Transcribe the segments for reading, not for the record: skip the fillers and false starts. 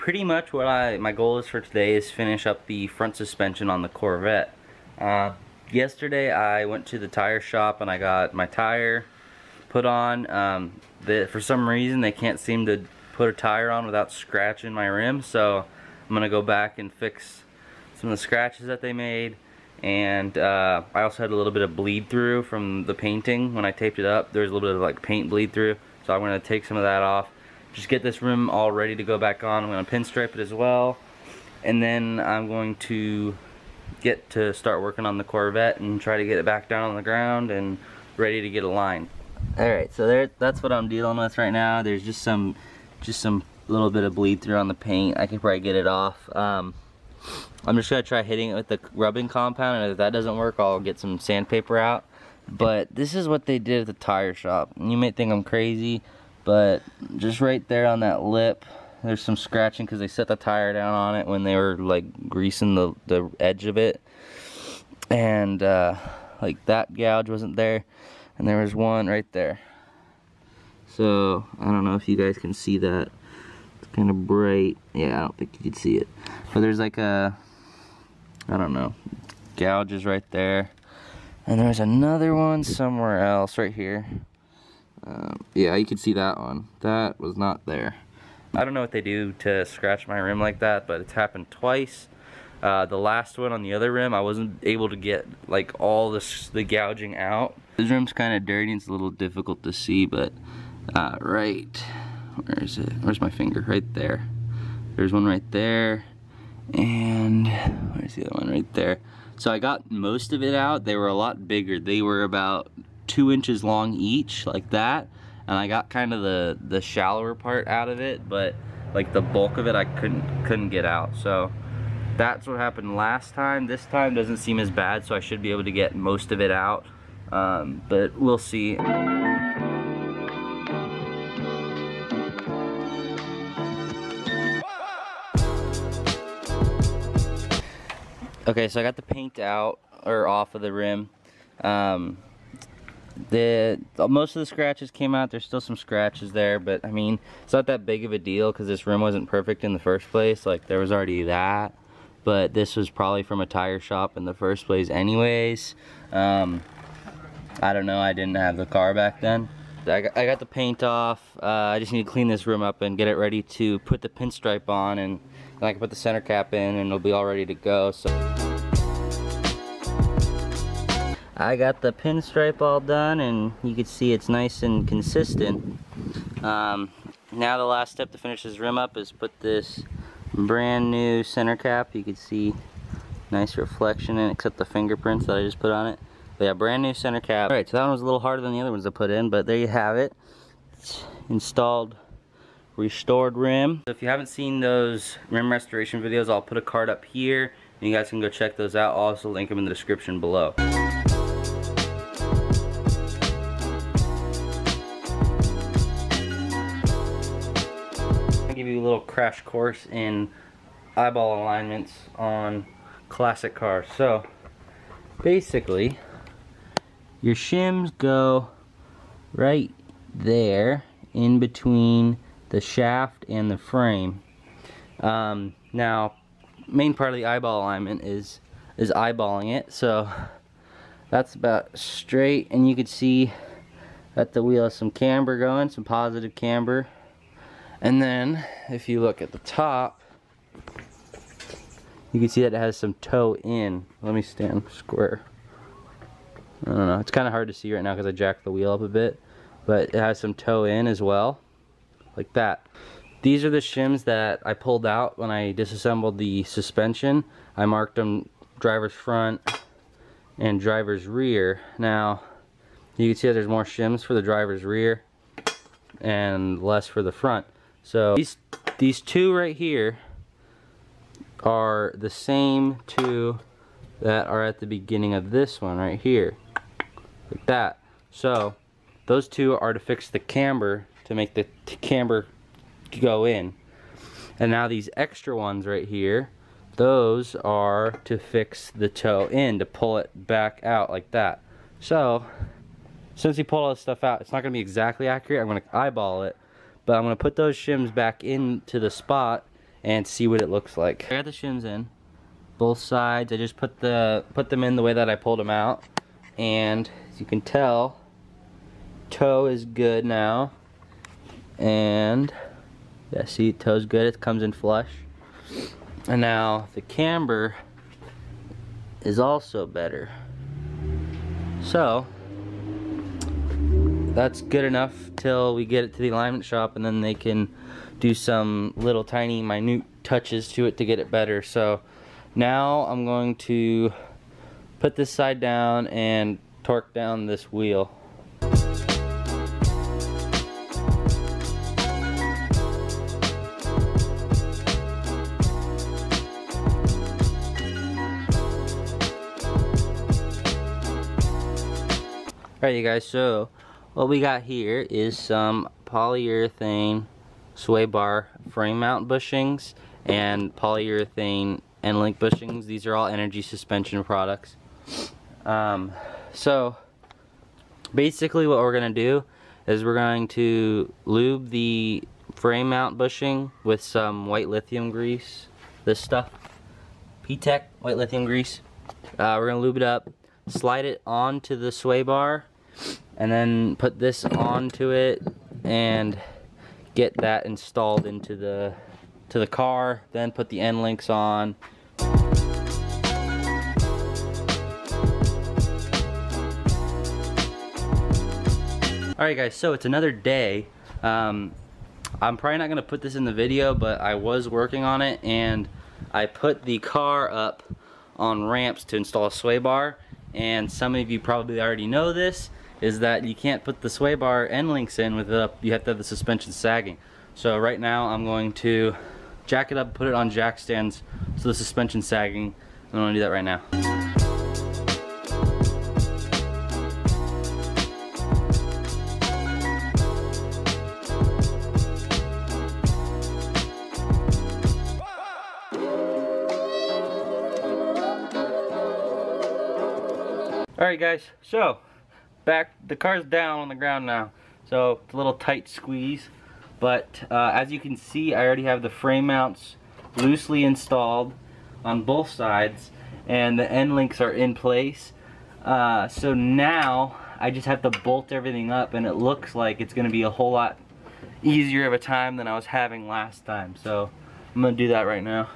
pretty much what my goal is for today is finish up the front suspension on the Corvette. Yesterday I went to the tire shop and I got my tire put on. For some reason they can't seem to put a tire on without scratching my rim, so I'm gonna go back and fix some of the scratches that they made. And I also had a little bit of bleed through from the painting. When I taped it up, there was a little bit of like paint bleed through, so I'm gonna take some of that off, just get this rim all ready to go back on. I'm gonna pinstripe it as well, and then I'm going to get to start working on the Corvette and try to get it back down on the ground and ready to get aligned. Alright, so that's what I'm dealing with right now. There's just some little bit of bleed through on the paint. I can probably get it off. I'm just gonna try hitting it with the rubbing compound, and if that doesn't work, I'll get some sandpaper out. But this is what they did at the tire shop. And you may think I'm crazy, but just right there on that lip, there's some scratching because they set the tire down on it when they were like greasing the edge of it, and like that gouge wasn't there, and there was one right there. So I don't know if you guys can see that. It's kind of bright. Yeah, I don't think you can see it, but there's like a, I don't know, gouges right there, and there's another one somewhere else right here. Yeah, you can see that one. That was not there. I don't know what they do to scratch my rim like that, but it's happened twice. The last one on the other rim, I wasn't able to get like all the gouging out. This rim's kind of dirty, it's a little difficult to see, but right, where is it? Where's my finger? Right there. There's one right there, and where's the other one? Right there. So I got most of it out. They were a lot bigger. They were about 2 inches long each, like that. And I got kind of the shallower part out of it, but like the bulk of it I couldn't get out. So that's what happened last time. This time doesn't seem as bad, so I should be able to get most of it out, but we'll see. Okay, so I got the paint out, or off of the rim. Most of the scratches came out. There's still some scratches there, but I mean, it's not that big of a deal because this rim wasn't perfect in the first place. Like, there was already that, but this was probably from a tire shop in the first place anyways. I don't know, I didn't have the car back then. I got the paint off. I just need to clean this rim up and get it ready to put the pinstripe on, and I can put the center cap in and it'll be all ready to go. So I got the pinstripe all done, and you can see it's nice and consistent. Now the last step to finish this rim up is put this brand new center cap. You can see nice reflection in it, except the fingerprints that I just put on it. But yeah, brand new center cap. Alright, so that one was a little harder than the other ones to put in, but there you have it. It's installed, restored rim. So if you haven't seen those rim restoration videos, I'll put a card up here, and you guys can go check those out. I'll also link them in the description below. Give you a little crash course in eyeball alignments on classic cars. So basically, your shims go right there in between the shaft and the frame. Now, main part of the eyeball alignment is eyeballing it, so that's about straight, and you can see that the wheel has some camber going, some positive camber. And then, if you look at the top, you can see that it has some toe in. Let me stand square. I don't know, it's kind of hard to see right now because I jacked the wheel up a bit, but it has some toe in as well, like that. These are the shims that I pulled out when I disassembled the suspension. I marked them driver's front and driver's rear. Now, you can see that there's more shims for the driver's rear and less for the front. So these two right here are the same two that are at the beginning of this one right here, like that. So those two are to fix the camber, to make the camber go in. And now these extra ones right here, those are to fix the toe in, to pull it back out like that. So since he pulled all this stuff out, it's not going to be exactly accurate. I'm going to eyeball it, but I'm going to put those shims back into the spot and see what it looks like. I got the shims in both sides. I just put them in the way that I pulled them out, and as you can tell, toe is good now, and yeah, see, toe's good. It comes in flush, and now the camber is also better. So that's good enough till we get it to the alignment shop, and then they can do some little tiny minute touches to it to get it better. So now I'm going to put this side down and torque down this wheel. Alright you guys, so what we got here is some polyurethane sway bar frame mount bushings and polyurethane end link bushings. These are all energy suspension products. So basically what we're going to do is we're going to lube the frame mount bushing with some white lithium grease. This stuff, P-Tech white lithium grease. We're going to lube it up, slide it onto the sway bar, and then put this onto it and get that installed into the car. Then put the end links on. Alright guys, so it's another day. I'm probably not going to put this in the video, but I was working on it, and I put the car up on ramps to install a sway bar. And some of you probably already know this, is that you can't put the sway bar end links in with you have to have the suspension sagging. So right now I'm going to jack it up, put it on jack stands so the suspension's sagging. I'm going to do that right now. Alright guys, so the car's down on the ground now, so it's a little tight squeeze, but as you can see, I already have the frame mounts loosely installed on both sides, and the end links are in place. So now I just have to bolt everything up, and it looks like it's going to be a whole lot easier of a time than I was having last time. So I'm going to do that right now.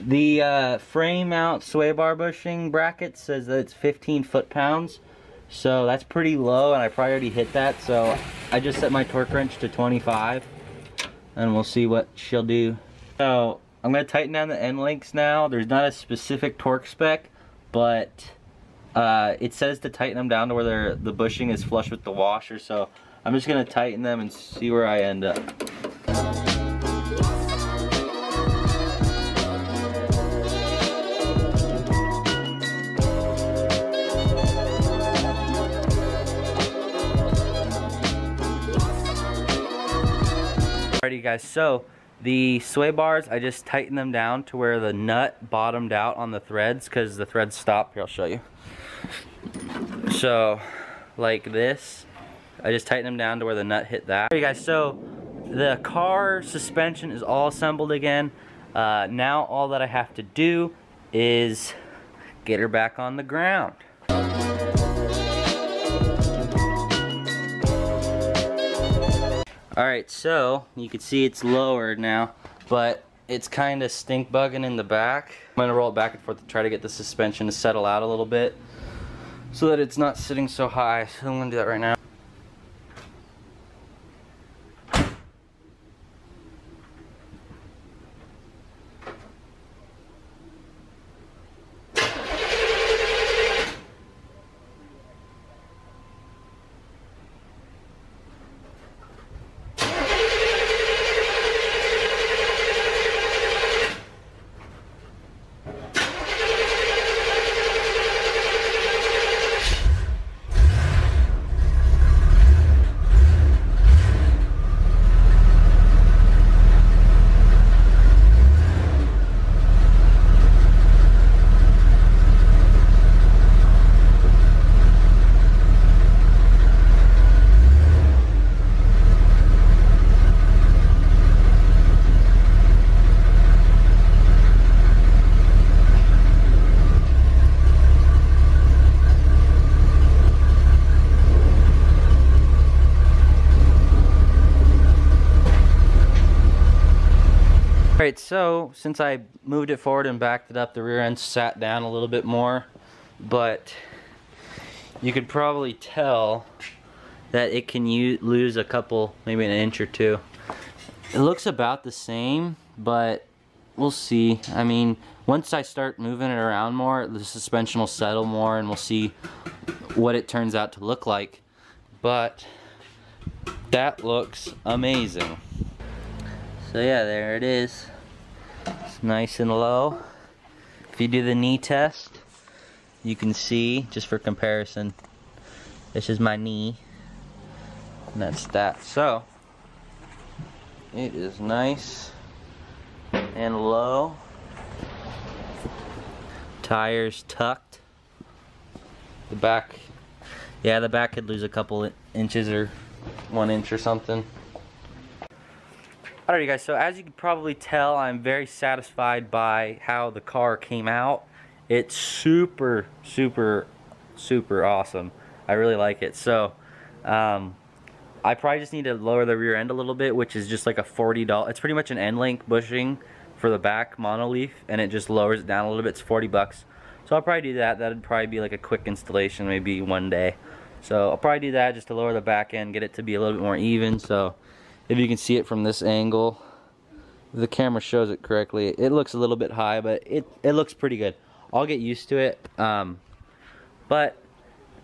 The frame mount sway bar bushing bracket says that it's 15 foot-pounds, so that's pretty low, and I probably already hit that, so I just set my torque wrench to 25, and we'll see what she'll do. So I'm going to tighten down the end links now. There's not a specific torque spec, but it says to tighten them down to where the bushing is flush with the washer, so I'm just going to tighten them and see where I end up. Alrighty guys, so the sway bars, I just tightened them down to where the nut bottomed out on the threads, because the threads stop. Here, I'll show you. So like this, I just tightened them down to where the nut hit that. Alright guys, so the car suspension is all assembled again. Now all that I have to do is get her back on the ground. Alright, so you can see it's lowered now, but it's kind of stink bugging in the back. I'm going to roll it back and forth to try to get the suspension to settle out a little bit so that it's not sitting so high. So I'm going to do that right now. Alright, so since I moved it forward and backed it up, the rear end sat down a little bit more, but you could probably tell that it can lose a couple, maybe an inch or two. It looks about the same, but we'll see. I mean, once I start moving it around more, the suspension will settle more and we'll see what it turns out to look like. But that looks amazing. So yeah, there it is. It's nice and low. If you do the knee test, you can see, just for comparison, this is my knee. And that's that. So it is nice and low. Tires tucked. The back, yeah, the back could lose a couple inches or 1 inch or something. Alright guys, so as you can probably tell, I'm very satisfied by how the car came out. It's super, super, super awesome. I really like it. So, I probably just need to lower the rear end a little bit, which is just like a $40. It's pretty much an end link bushing for the back monoleaf, and it just lowers it down a little bit. It's 40 bucks. So I'll probably do that. That'd probably be like a quick installation, maybe one day. So I'll probably do that just to lower the back end, get it to be a little bit more even. So if you can see it from this angle, if the camera shows it correctly, it looks a little bit high, but it looks pretty good. I'll get used to it. But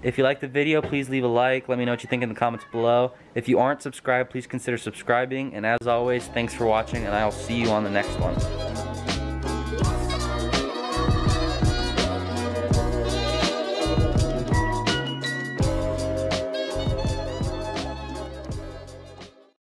if you like the video, please leave a like. Let me know what you think in the comments below. If you aren't subscribed, please consider subscribing. And as always, thanks for watching, and I'll see you on the next one.